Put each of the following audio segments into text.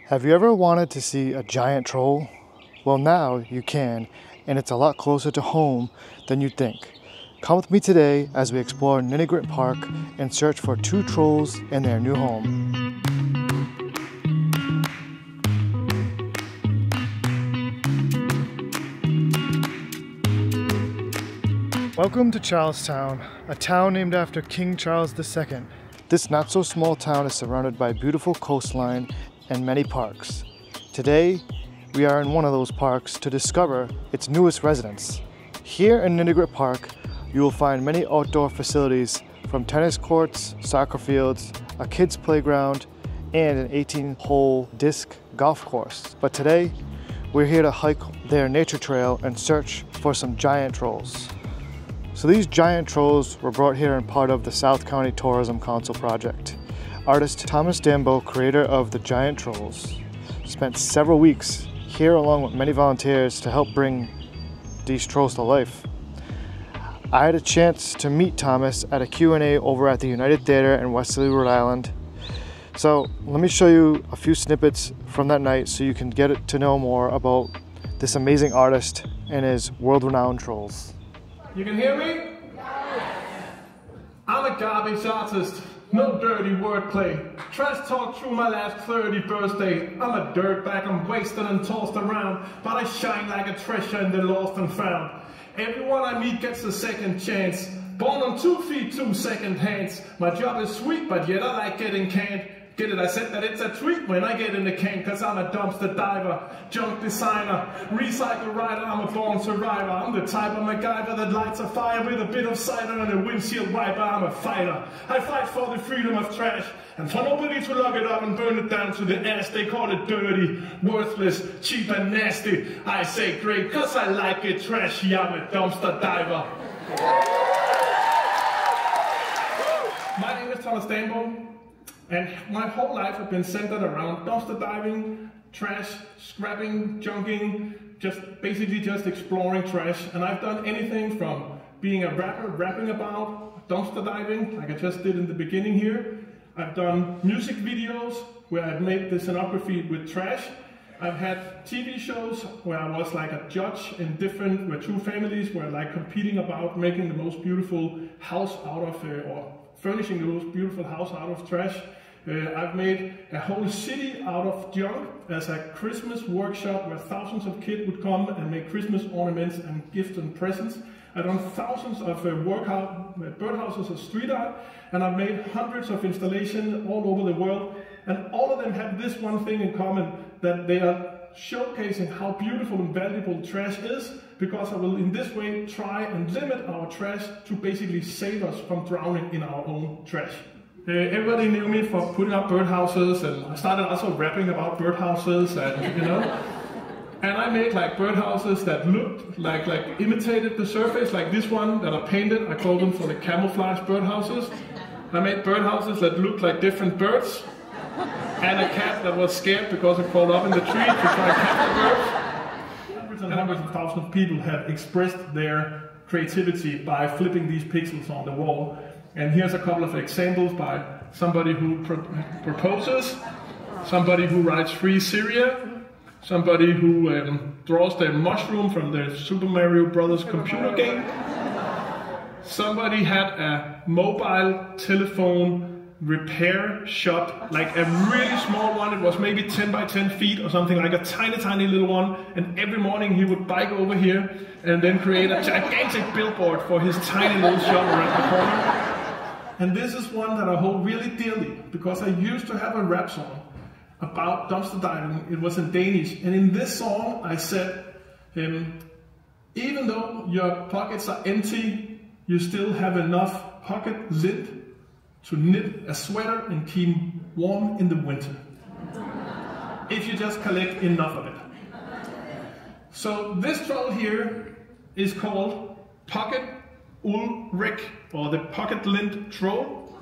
Have you ever wanted to see a giant troll? Well, now you can, and it's a lot closer to home than you'd think. Come with me today as we explore Ninigret Park and search for two trolls in their new home. Welcome to Charlestown, a town named after King Charles II. This not-so-small town is surrounded by a beautiful coastline and many parks. Today, we are in one of those parks to discover its newest residents. Here in Ninigret Park, you will find many outdoor facilities from tennis courts, soccer fields, a kids playground, and an 18-hole disc golf course. But today, we're here to hike their nature trail and search for some giant trolls. So these giant trolls were brought here in part of the South County Tourism Council project. Artist Thomas Dambo, creator of the giant trolls, spent several weeks here along with many volunteers to help bring these trolls to life. I had a chance to meet Thomas at a Q&A over at the United Theater in Westerly, Rhode Island. So let me show you a few snippets from that night so you can get to know more about this amazing artist and his world-renowned trolls. You can hear me? Yes. I'm a garbage artist, no dirty wordplay. Trash talk through my last 30 birthday. I'm a dirtbag, I'm wasted and tossed around, but I shine like a treasure in the lost and found. Everyone I meet gets a second chance. Born on 2 feet, 2 second hands. My job is sweet, but yet I like getting canned. Get it? I said that it's a treat when I get in the can, cause I'm a dumpster diver, junk designer, recycle rider, I'm a born survivor. I'm the type of MacGyver that lights a fire with a bit of cider and a windshield wiper. I'm a fighter. I fight for the freedom of trash, and for nobody to lock it up and burn it down to the ash. They call it dirty, worthless, cheap and nasty. I say great, cause I like it trashy. I'm a dumpster diver. My name is Thomas Dambo. And my whole life has been centered around dumpster diving, trash, scrapping, junking, basically just exploring trash. And I've done anything from being a rapper, rapping about dumpster diving, like I just did in the beginning here. I've done music videos where I've made the scenography with trash. I've had TV shows where I was like a judge in where two families were like competing about making the most beautiful house out of, or furnishing the most beautiful house out of trash. I've made a whole city out of junk as a Christmas workshop where thousands of kids would come and make Christmas ornaments and gifts and presents. I've done thousands of birdhouses as street art, and I've made hundreds of installations all over the world. And all of them have this one thing in common, that they are showcasing how beautiful and valuable trash is, because I will in this way try and limit our trash to basically save us from drowning in our own trash. Everybody knew me for putting up birdhouses, and I started also rapping about birdhouses, and you know. And I made like birdhouses that looked like imitated the surface, like this one that I painted. I called them for the camouflage birdhouses. I made birdhouses that looked like different birds, and a cat that was scared because it crawled up in the tree to try to catch the birds. Hundreds and hundreds of thousands of people have expressed their creativity by flipping these pixels on the wall. And here's a couple of examples by somebody who proposes, somebody who writes Free Syria, somebody who draws the mushroom from the Super Mario Brothers computer game. Somebody had a mobile telephone repair shop, like a really small one. It was maybe 10 by 10 feet or something, like a tiny little one. And every morning he would bike over here and then create a gigantic billboard for his tiny little shop around the corner. And this is one that I hold really dearly, because I used to have a rap song about dumpster diving. It was in Danish. And in this song I said, even though your pockets are empty, you still have enough pocket lint to knit a sweater and keep warm in the winter, if you just collect enough of it. So this troll here is called Pocket Ulrik, or the pocket lint troll,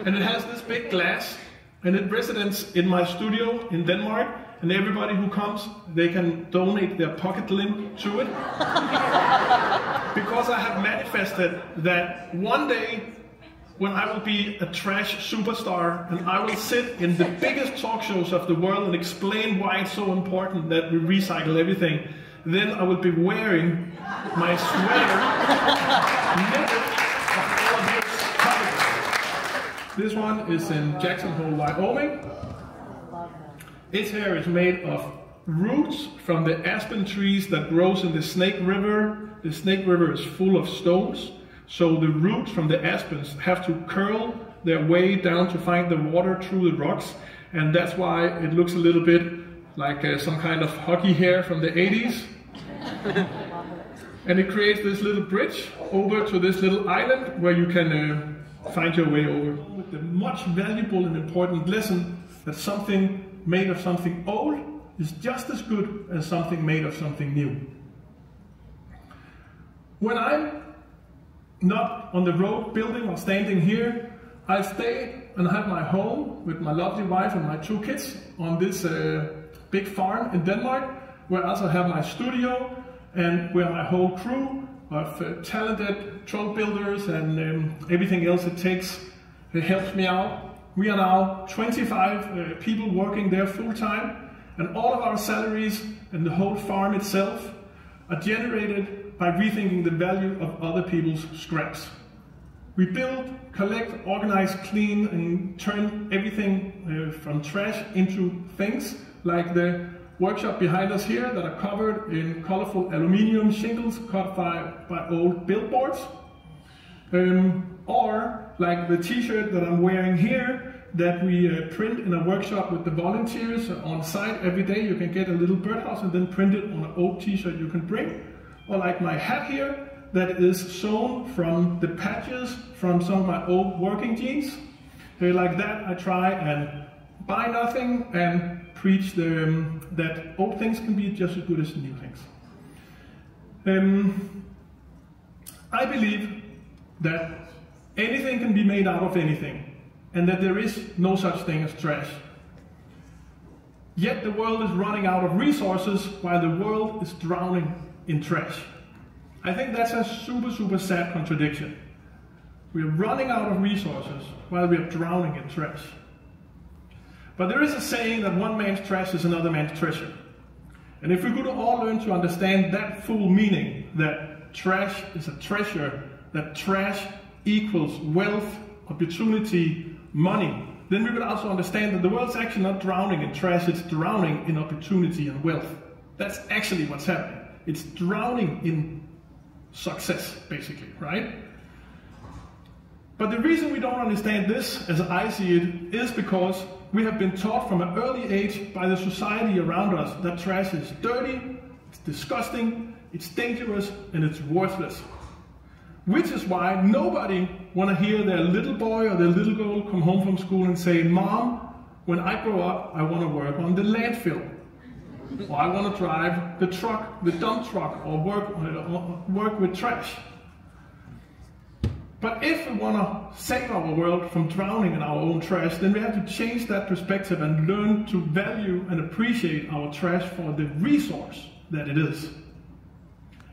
and it has this big glass, and it resides in my studio in Denmark, and everybody who comes, they can donate their pocket lint to it, because I have manifested that one day when I will be a trash superstar and I will sit in the biggest talk shows of the world and explain why it's so important that we recycle everything, then I will be wearing my sweater knitted of all of this colours. This one is in Jackson Hole, Wyoming. Its hair is made of roots from the aspen trees that grows in the Snake River. The Snake River is full of stones, so the roots from the aspens have to curl their way down to find the water through the rocks, and that's why it looks a little bit like some kind of hockey hair from the 80s. And it creates this little bridge over to this little island where you can find your way over. With the much valuable and important lesson that something made of something old is just as good as something made of something new. When I'm not on the road building or standing here, I stay and have my home with my lovely wife and my 2 kids on this big farm in Denmark, where I also have my studio and where my whole crew of talented troll builders and everything else it takes helps me out. We are now 25 people working there full time, and all of our salaries and the whole farm itself are generated by rethinking the value of other people's scraps. We build, collect, organize, clean, and turn everything from trash into things like the workshop behind us here that are covered in colorful aluminium shingles cut by old billboards. Or like the t-shirt that I'm wearing here that we print in a workshop with the volunteers on site every day. You can get a little birdhouse and then print it on an old t-shirt you can bring. Or like my hat here that is sewn from the patches from some of my old working jeans. Like that I try and buy nothing and preach that old things can be just as good as new things. I believe that anything can be made out of anything, and that there is no such thing as trash. Yet the world is running out of resources while the world is drowning in trash. I think that's a super sad contradiction. We're running out of resources while we are drowning in trash. But there is a saying that one man's trash is another man's treasure. And if we could all learn to understand that full meaning, that trash is a treasure, that trash equals wealth, opportunity, money, then we would also understand that the world's actually not drowning in trash, it's drowning in opportunity and wealth. That's actually what's happening. It's drowning in success, basically, right? But the reason we don't understand this, as I see it, is because we have been taught from an early age by the society around us that trash is dirty, it's disgusting, it's dangerous, and it's worthless. Which is why nobody want to hear their little boy or their little girl come home from school and say, "Mom, when I grow up, I want to work on the landfill. Or I want to drive the truck, the dump truck, or work with trash." But if we want to save our world from drowning in our own trash, then we have to change that perspective and learn to value and appreciate our trash for the resource that it is.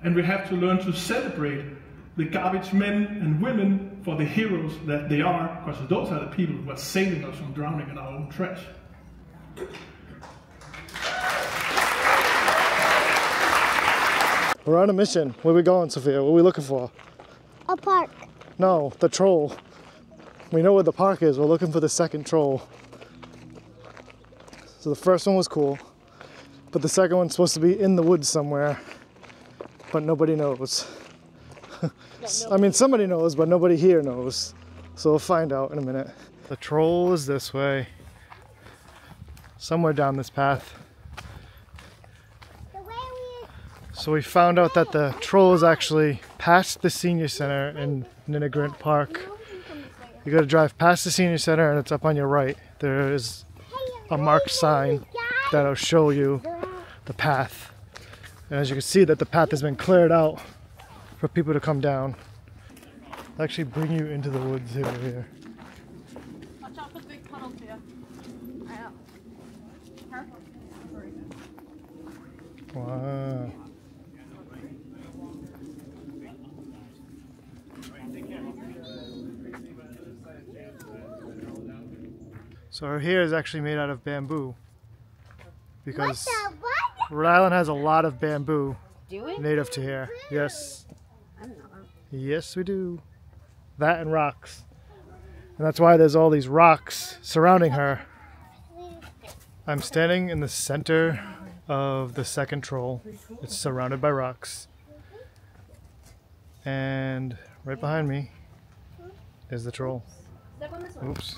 And we have to learn to celebrate the garbage men and women for the heroes that they are, because those are the people who are saving us from drowning in our own trash. We're on a mission. Where are we going, Sophia? What are we looking for? A park. No, the troll. We know where the park is. We're looking for the second troll. So the first one was cool, but the second one's supposed to be in the woods somewhere, but nobody knows. I mean, somebody knows, but nobody here knows. So we'll find out in a minute. The troll is this way. Somewhere down this path. So we found out that the troll is actually past the senior center in Ninigret Park. You gotta drive past the senior center and it's up on your right. There is a marked sign that'll show you the path. And as you can see that the path has been cleared out for people to come down. It'll actually bring you into the woods here. Watch out for the big puddles here. I know. Careful. Wow. So her hair is actually made out of bamboo because Rhode Island has a lot of bamboo native to here. Yes. Yes, we do. That and rocks. And that's why there's all these rocks surrounding her. I'm standing in the center of the second troll. It's surrounded by rocks. And right behind me is the troll. Oops.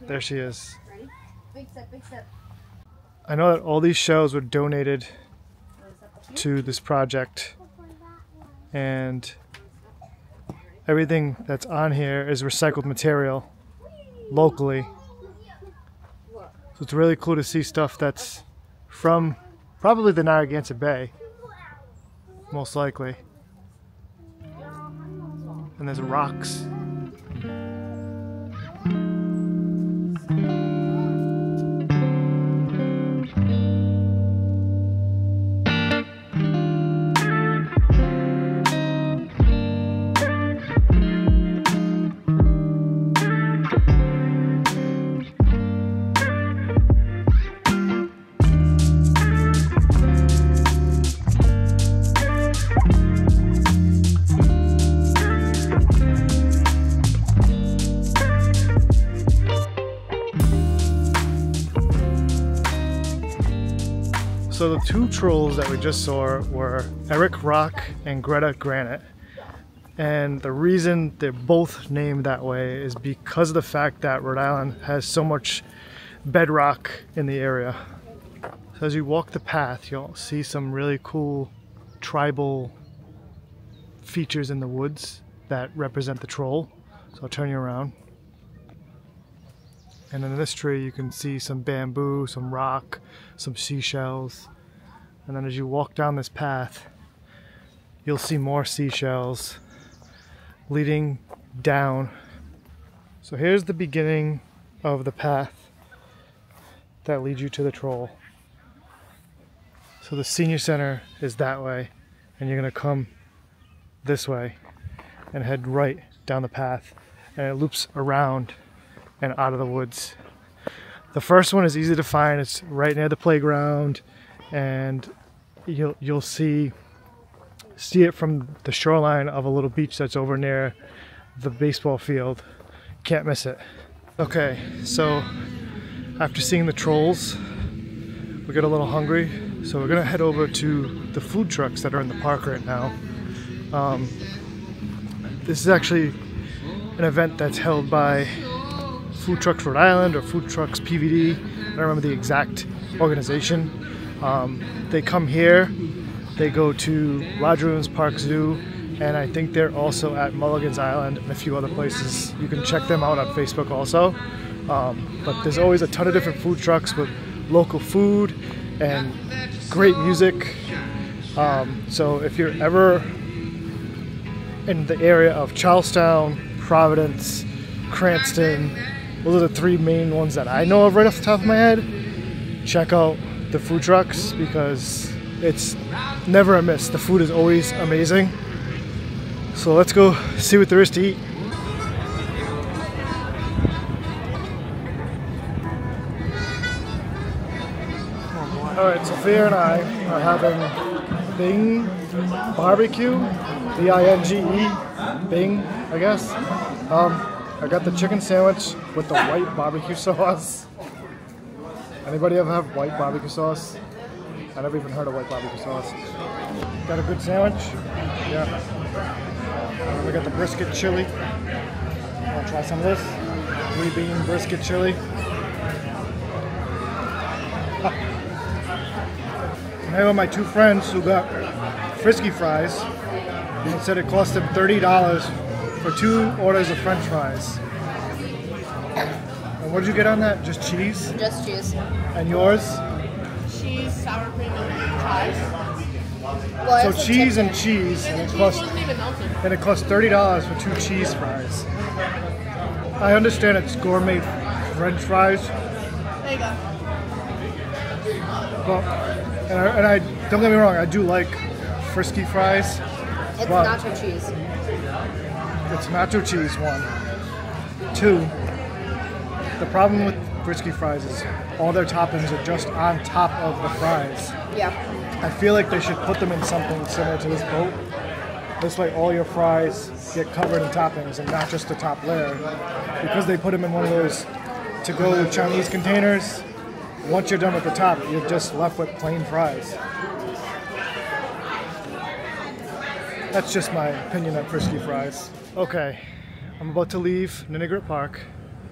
There she is. Big step, big step. I know that all these shells were donated to this project, and everything that's on here is recycled material locally. So it's really cool to see stuff that's from probably the Narragansett Bay, most likely. And there's rocks. So the two trolls that we just saw were Eric Rock and Greta Granite. And the reason they're both named that way is because of the fact that Rhode Island has so much bedrock in the area. So as you walk the path, you'll see some really cool tribal features in the woods that represent the troll. So I'll turn you around. And in this tree you can see some bamboo, some rock, some seashells. And then as you walk down this path, you'll see more seashells leading down. So here's the beginning of the path that leads you to the troll. So the senior center is that way, and you're gonna come this way and head right down the path, and it loops around and out of the woods. The first one is easy to find. It's right near the playground, and you'll see it from the shoreline of a little beach that's over near the baseball field. Can't miss it. Okay, so after seeing the trolls, we got a little hungry, so we're gonna head over to the food trucks that are in the park right now. This is actually an event that's held by Food Trucks Rhode Island or Food Trucks PVD. I don't remember the exact organization. They come here, they go to Roger Williams Park Zoo, and I think they're also at Mulligan's Island and a few other places. You can check them out on Facebook also. But there's always a ton of different food trucks with local food and great music. So if you're ever in the area of Charlestown, Providence, Cranston, those are the three main ones that I know of right off the top of my head. Check out the food trucks because it's never a miss. The food is always amazing. So let's go see what there is to eat. Alright, Sophia and I are having Bing barbecue, B-I-N-G-E, Bing, I guess. I got the chicken sandwich with the white barbecue sauce. Anybody ever have white barbecue sauce? I never even heard of white barbecue sauce. Got a good sandwich? Yeah. We got the brisket chili. Want to try some of this? 3-bean brisket chili. I'm here with my two friends who got frisky fries. They said it cost them $30 for 2 orders of French fries. And what did you get on that? Just cheese? Just cheese. And yours? Cheese, sour cream, and chives. So cheese and cheese, and it cost $30 for 2 cheese fries. I understand it's gourmet French fries. There you go. Well, and I don't get me wrong, I do like frisky fries. It's nacho cheese. It's nacho cheese 1. 2, the problem with Frisky fries is all their toppings are just on top of the fries. Yeah. I feel like they should put them in something similar to this boat. This way all your fries get covered in toppings and not just the top layer. Because they put them in one of those to-go Chinese containers, once you're done with the top, you're just left with plain fries. That's just my opinion on Frisky fries. Okay, I'm about to leave Ninigret Park.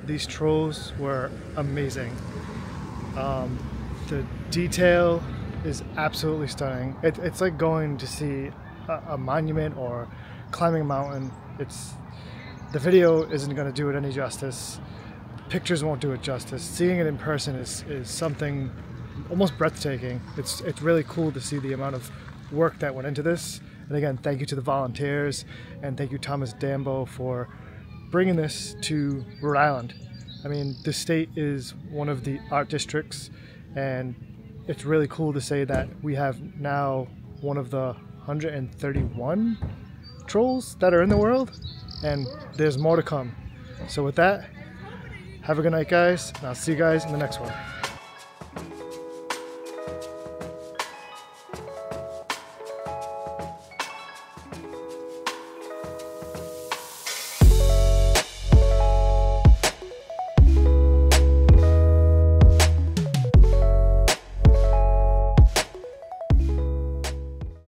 These trolls were amazing. The detail is absolutely stunning. It's like going to see a monument or climbing a mountain. The video isn't going to do it any justice. Pictures won't do it justice. Seeing it in person is something almost breathtaking. It's really cool to see the amount of work that went into this. And again, thank you to the volunteers, and thank you Thomas Dambo for bringing this to Rhode Island. I mean, the state is one of the art districts, and it's really cool to say that we have now one of the 131 trolls that are in the world, and there's more to come. So with that, have a good night, guys, and I'll see you guys in the next one.